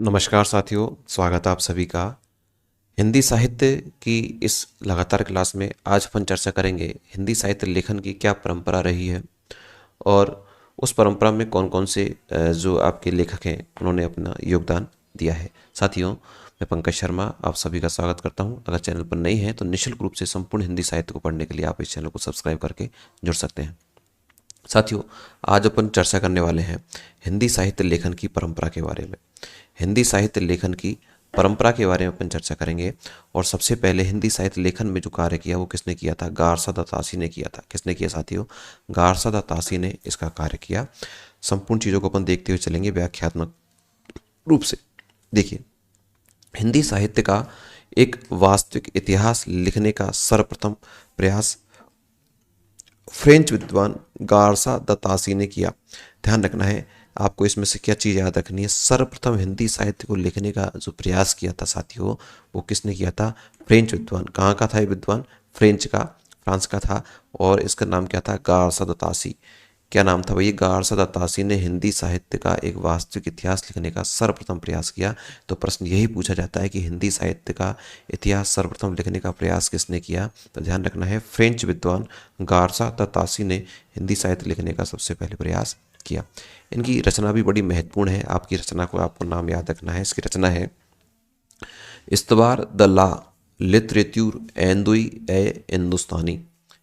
नमस्कार साथियों, स्वागत है आप सभी का। हिंदी साहित्य की इस लगातार क्लास में आज अपन चर्चा करेंगे हिंदी साहित्य लेखन की क्या परंपरा रही है और उस परंपरा में कौन कौन से जो आपके लेखक हैं उन्होंने अपना योगदान दिया है। साथियों, मैं पंकज शर्मा आप सभी का स्वागत करता हूं। अगर चैनल पर नई हैं तो निःशुल्क रूप से संपूर्ण हिंदी साहित्य को पढ़ने के लिए आप इस चैनल को सब्सक्राइब करके जुड़ सकते हैं। साथियों, आज अपन चर्चा करने वाले हैं हिंदी साहित्य लेखन की परंपरा के बारे में। हिंदी साहित्य लेखन की परंपरा के बारे में अपन चर्चा करेंगे। और सबसे पहले हिंदी साहित्य लेखन में जो कार्य किया वो किसने किया था? गारसा दत्तासी ने किया था। किसने किया साथियों? गारसा दत्तासी ने इसका कार्य किया। संपूर्ण चीज़ों को अपन देखते हुए चलेंगे व्याख्यात्मक रूप से। देखिए, हिंदी साहित्य का एक वास्तविक इतिहास लिखने का सर्वप्रथम प्रयास फ्रेंच विद्वान गारसा दत्तासी ने किया। ध्यान रखना है आपको, इसमें से क्या चीज़ याद रखनी है। सर्वप्रथम हिंदी साहित्य को लिखने का जो प्रयास किया था साथियों, वो किसने किया था? फ्रेंच विद्वान। कहाँ का था ये विद्वान? फ्रेंच का, फ्रांस का था। और इसका नाम क्या था? गारसा दत्तासी। क्या नाम था भाई? गारसा दत्तासी ने हिंदी साहित्य का एक वास्तविक इतिहास लिखने का सर्वप्रथम प्रयास किया। तो प्रश्न यही पूछा जाता है कि हिंदी साहित्य का इतिहास सर्वप्रथम लिखने का प्रयास किसने किया? तो ध्यान रखना है, फ्रेंच विद्वान गारसा दत्तासी ने हिंदी साहित्य लिखने का सबसे पहले प्रयास किया। इनकी रचना भी बड़ी महत्वपूर्ण है। आपकी रचना को आपको नाम याद रखना है। इसकी रचना है इस्तवार द ला लिटरेट्यूर एंदुई ए हिंदुस्तानी।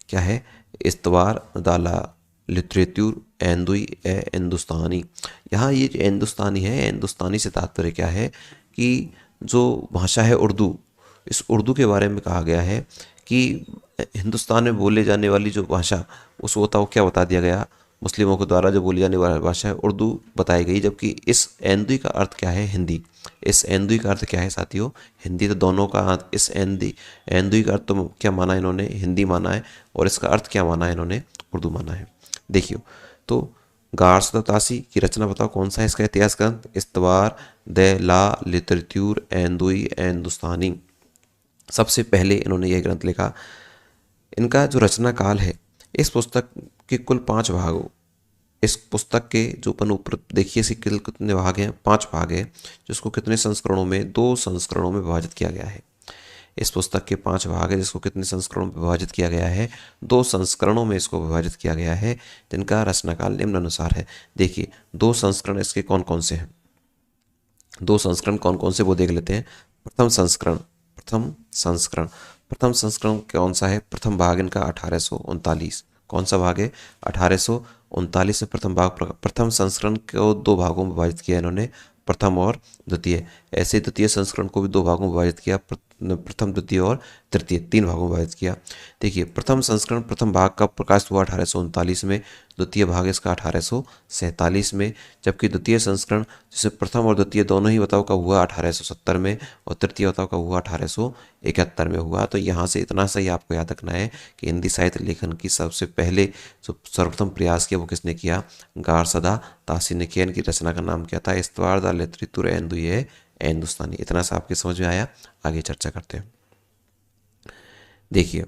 क्या है? इस्तवार द ला लिटरेट्यूर एंदुई ए हिंदुस्तानी। यहाँ ये जो हिंदुस्तानी है, हिंदुस्तानी से तात्पर्य क्या है कि जो भाषा है उर्दू, इस उर्दू के बारे में कहा गया है कि हिंदुस्तान में बोले जाने वाली जो भाषा, उस वो क्या बता दिया गया? मुस्लिमों के द्वारा जो बोली जाने वाली भाषा है उर्दू बताई गई। जबकि इस एंदुई का अर्थ क्या है? हिंदी। इस एंदुई का अर्थ क्या है साथियों? हिंदी। तो दोनों का अर्थ, इस एंदुई का अर्थ तो क्या माना इन्होंने? हिंदी माना है। और इसका अर्थ क्या माना है इन्होंने? उर्दू माना है। देखियो, तो गारसा दत्तासी की रचना बताओ कौन सा है इसका इतिहास ग्रंथ? इस्तवार द ला लिटरेट्यूर एंदुई ए हिंदुस्तानी। सबसे पहले इन्होंने यह ग्रंथ लिखा। इनका जो रचना काल है, इस पुस्तक के कुल 5 भाग, इस पुस्तक के जो अपन ऊपर देखिए इसके कितने भाग हैं? 5 भाग हैं, जिसको कितने संस्करणों में? 2 संस्करणों में विभाजित किया गया है। इस पुस्तक के 5 भाग है, जिसको कितने संस्करणों में विभाजित किया गया है? 2 संस्करणों में इसको विभाजित किया गया है, जिनका रचनाकाल निम्नानुसार है। देखिए, 2 संस्करण इसके कौन कौन से हैं? 2 संस्करण कौन कौन से वो देख लेते हैं। प्रथम संस्करण कौन सा है? प्रथम भाग इनका 1839। कौन सा भाग है? 1839 में प्रथम भाग। प्रथम संस्करण को 2 भागों में विभाजित किया इन्होंने, प्रथम और द्वितीय। ऐसे द्वितीय संस्करण को भी 2 भागों में विभाजित किया, प्रथम, द्वितीय और तृतीय, 3 भागों में विभाजित किया। देखिए, प्रथम संस्करण, प्रथम भाग का प्रकाश हुआ 1839 में, द्वितीय भाग इसका 1847 में। जबकि द्वितीय संस्करण, जिसे प्रथम और द्वितीय दोनों ही बताओ कब हुआ? 1870 में। और तृतीय बताओ कब हुआ? 1871 में हुआ। तो यहाँ से इतना सा ही आपको याद रखना है कि हिंदी साहित्य लेखन की सबसे पहले जो सर्वप्रथम प्रयास किया वो किसने किया? गारसा दत्तासी ने किया। इनकी रचना का नाम क्या था? इस्तवार द लिटरेट्यूर एंदुई ए हिंदुस्तानी। इतना सा आपके समझ में आया? आगे चर्चा करते हैं। देखिए,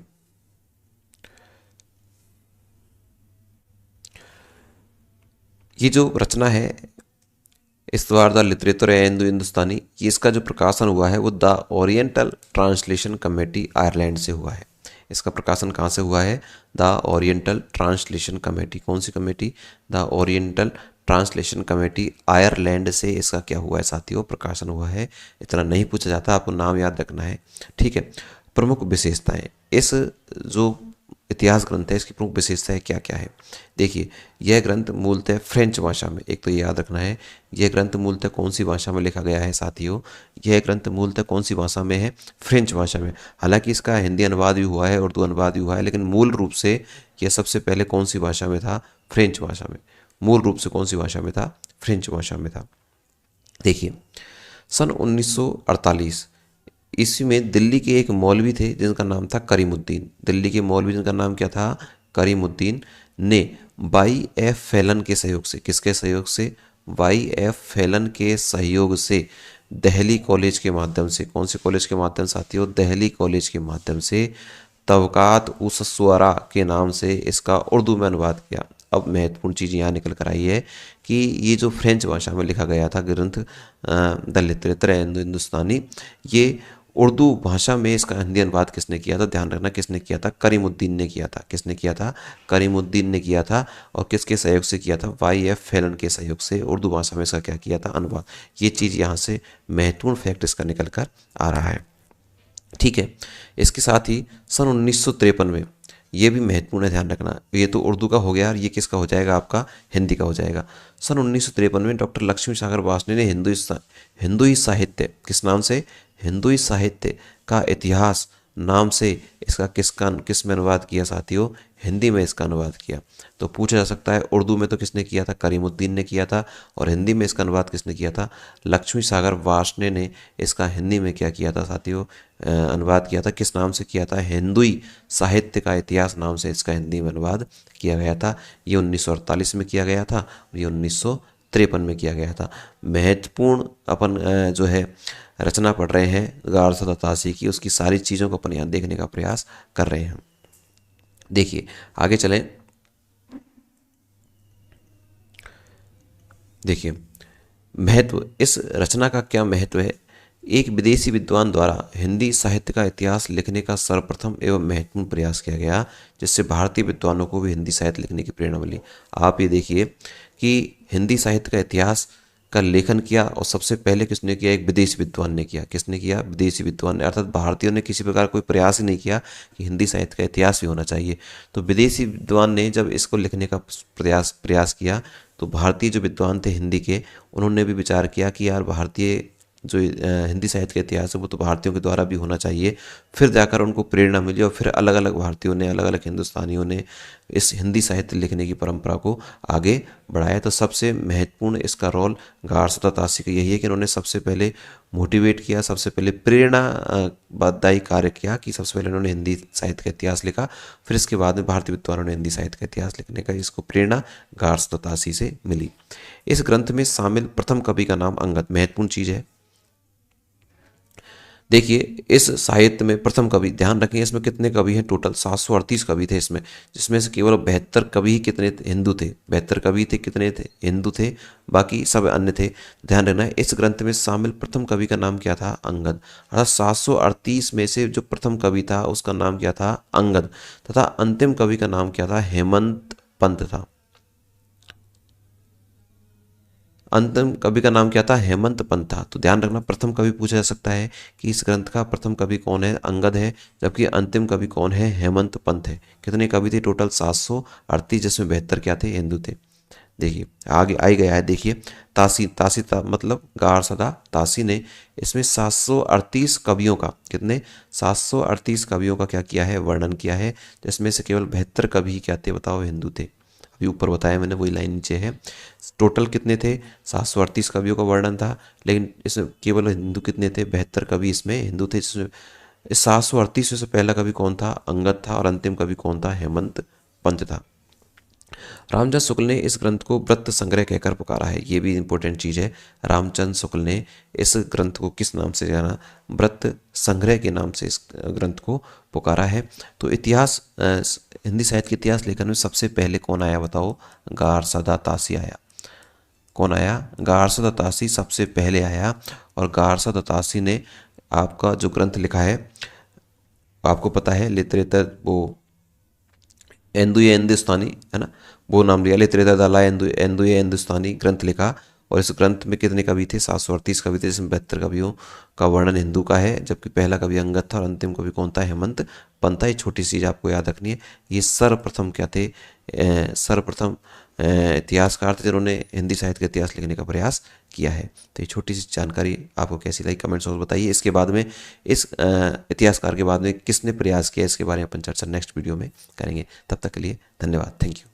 ये जो रचना है इस्तवार द लिटरेचर ए हिंदुस्तानी, ये इसका जो प्रकाशन हुआ है वो the Oriental Translation Committee Ireland से हुआ है। इसका प्रकाशन कहाँ से हुआ है? The Oriental Translation Committee. कौन सी committee? The Oriental Translation Committee Ireland से इसका क्या हुआ है साथियों? प्रकाशन हुआ है। इतना नहीं पूछा जाता, आपको नाम याद रखना है, ठीक है। प्रमुख विशेषताएं, इस जो इतिहास ग्रंथ है इसकी प्रमुख विशेषताएं क्या क्या है? देखिए, यह ग्रंथ मूलतः फ्रेंच भाषा में, एक तो ये याद रखना है, यह ग्रंथ मूलतः कौन सी भाषा में लिखा गया है साथियों? यह ग्रंथ मूलतः कौन सी भाषा में है? फ्रेंच भाषा में। हालांकि इसका हिंदी अनुवाद भी हुआ है, उर्दू अनुवाद भी हुआ है, लेकिन मूल रूप से यह सबसे पहले कौन सी भाषा में था? फ्रेंच भाषा में। मूल रूप से कौन सी भाषा में था? फ्रेंच भाषा में था। देखिए, सन 1948 ईस्वी में दिल्ली के एक मौलवी थे जिनका नाम था करीमुद्दीन। दिल्ली के मौलवी जिनका नाम क्या था? करीमुद्दीन ने वाई एफ फैलन के सहयोग से, किसके सहयोग से? वाई एफ फैलन के सहयोग से दिल्ली कॉलेज के माध्यम से, कौन से कॉलेज के माध्यम से साथियों? दिल्ली कॉलेज के माध्यम से तबकात उस स्वरा के नाम से इसका उर्दू में अनुवाद किया। अब महत्वपूर्ण चीज़ यहाँ निकल कर आई है कि ये जो फ्रेंच भाषा में लिखा गया था ग्रंथ द लिटरेचर हिंदुस्तानी, ये उर्दू भाषा में इसका हिंदी अनुवाद किसने किया था? ध्यान रखना, किसने किया था? करीमुद्दीन ने किया था। किसने किया था? करीमुद्दीन ने किया था। और किसके सहयोग से किया था? वाई.एफ. फैलन के सहयोग से उर्दू भाषा में इसका क्या किया था? अनुवाद। ये चीज़ यहाँ से महत्वपूर्ण फैक्ट इसका निकल कर आ रहा है। ठीक है, इसके साथ ही सन 1953 में, ये भी महत्वपूर्ण है, ध्यान रखना, ये तो उर्दू का हो गया और ये किसका हो जाएगा? आपका हिंदी का हो जाएगा। सन 1953 में डॉक्टर लक्ष्मी सागर वासने ने हिंदुई साहित्य, किस नाम से? हिंदुई साहित्य का इतिहास नाम से इसका किस में अनुवाद किया साथियों? हिंदी में इसका अनुवाद किया। तो पूछा जा सकता है उर्दू में तो किसने किया था? करीमुद्दीन ने किया था। और हिंदी में इसका अनुवाद किसने किया था? लक्ष्मी सागर वासने ने इसका हिंदी में क्या किया था साथियों? अनुवाद किया था। किस नाम से किया था? हिंदुई साहित्य का इतिहास नाम से इसका हिंदी में अनुवाद किया गया था। ये 1948 में किया गया था और ये 1953 में किया गया था। महत्वपूर्ण अपन जो है रचना पढ़ रहे हैं गारसद तासी की, उसकी सारी चीज़ों को अपन यहाँ देखने का प्रयास कर रहे हैं। देखिए आगे चलें। देखिए महत्व, इस रचना का क्या महत्व है? एक विदेशी विद्वान द्वारा हिंदी साहित्य का इतिहास लिखने का सर्वप्रथम एवं महत्वपूर्ण प्रयास किया गया, जिससे भारतीय विद्वानों को भी हिंदी साहित्य लिखने की प्रेरणा मिली। आप ये देखिए कि हिंदी साहित्य का इतिहास का लेखन किया और सबसे पहले किसने किया? एक विदेशी विद्वान ने किया। किसने किया? विदेशी विद्वान ने, अर्थात भारतीयों ने किसी प्रकार कोई प्रयास ही नहीं किया कि हिंदी साहित्य का इतिहास भी होना चाहिए। तो विदेशी विद्वान ने जब इसको लिखने का प्रयास किया तो भारतीय जो विद्वान थे हिंदी के, उन्होंने भी विचार किया कि यार भारतीय जो हिंदी साहित्य का इतिहास है वो तो भारतीयों के द्वारा भी होना चाहिए। फिर जाकर उनको प्रेरणा मिली और फिर अलग अलग भारतीयों ने, अलग अलग हिंदुस्तानियों ने इस हिंदी साहित्य लिखने की परंपरा को आगे बढ़ाया। तो सबसे महत्वपूर्ण इसका रोल गारसद तासी का यही है कि इन्होंने सबसे पहले मोटिवेट किया, सबसे पहले प्रेरणादायी कार्य किया कि सबसे पहले इन्होंने हिंदी साहित्य का इतिहास लिखा। फिर इसके बाद में भारतीय विद्वानों ने हिंदी साहित्य का इतिहास लिखने का इसको प्रेरणा गारसद तासी से मिली। इस ग्रंथ में शामिल प्रथम कवि का नाम अंगद, महत्वपूर्ण चीज़ है। देखिए इस साहित्य में प्रथम कवि, ध्यान रखें इसमें कितने कवि हैं? टोटल 738 कवि थे इसमें, जिसमें से केवल 72 कवि ही कितने हिंदू थे? 72 कवि थे, कितने थे? हिंदू थे, बाकी सब अन्य थे। ध्यान रखना है इस ग्रंथ में शामिल प्रथम कवि का नाम क्या था? अंगद। अर्थात 738 में से जो प्रथम कवि था उसका नाम क्या था? अंगद। तथा अंतिम कवि का नाम क्या था? हेमंत पंत था। अंतिम कवि का नाम क्या था? हेमंत पंत था। तो ध्यान रखना प्रथम कवि पूछा जा सकता है कि इस ग्रंथ का प्रथम कवि कौन है? अंगद है। जबकि अंतिम कवि कौन है? हेमंत पंत है। कितने कवि थे? टोटल 738, जिसमें 72 क्या थे? हिंदू थे। देखिए आगे आई गया है। देखिए मतलब गारसदा तासी ने इसमें 738 कवियों का, कितने? 738 कवियों का क्या किया है? वर्णन किया है, जिसमें से केवल 72 कवि क्या थे? बताओ, हिंदू थे। अभी ऊपर बताया मैंने, वही लाइन नीचे है। टोटल कितने थे? 738 कवियों का वर्णन था, लेकिन इसमें केवल हिंदू कितने थे? 72 कवि इसमें हिंदू थे। जिसमें इस 738 में से पहला कवि कौन था? अंगद था। और अंतिम कवि कौन था? हेमंत पंत था। रामचंद्र शुक्ल ने इस ग्रंथ को व्रत संग्रह कहकर पुकारा है। ये भी इंपॉर्टेंट चीज़ है। रामचंद्र शुक्ल ने इस ग्रंथ को किस नाम से जाना? व्रत संग्रह के नाम से इस ग्रंथ को पुकारा है। तो इतिहास, हिंदी साहित्य के इतिहास लेखन में सबसे पहले कौन आया? बताओ। गारसदा तासी आया। कौन आया? गारसद तासी सबसे पहले आया। और गारसद तासी ने आपका जो ग्रंथ लिखा है, आपको पता है लिटरेचर, वो एंदुए हिंदुस्तानी है ना, वो नाम लिया। लिटरेचर दला एंदुए हिंदुस्तानी ग्रंथ लिखा। और इस ग्रंथ में कितने कवि थे? 738 कवि थे, जिसमें 72 कवियों का वर्णन हिंदू का है। जबकि पहला कवि अंगद था और अंतिम कवि कौन था? हेमंत पंत। ये छोटी सी चीज़ आपको याद रखनी है। ये सर्वप्रथम क्या थे? सर्वप्रथम इतिहासकार थे जिन्होंने हिंदी साहित्य का इतिहास लिखने का प्रयास किया है। तो ये छोटी सी जानकारी आपको कैसी लगी? कमेंट्स में बताइए। इसके बाद में इस इतिहासकार के बाद में किसने प्रयास किया, इसके बारे में अपन चर्चा नेक्स्ट वीडियो में करेंगे। तब तक के लिए धन्यवाद। Thank you.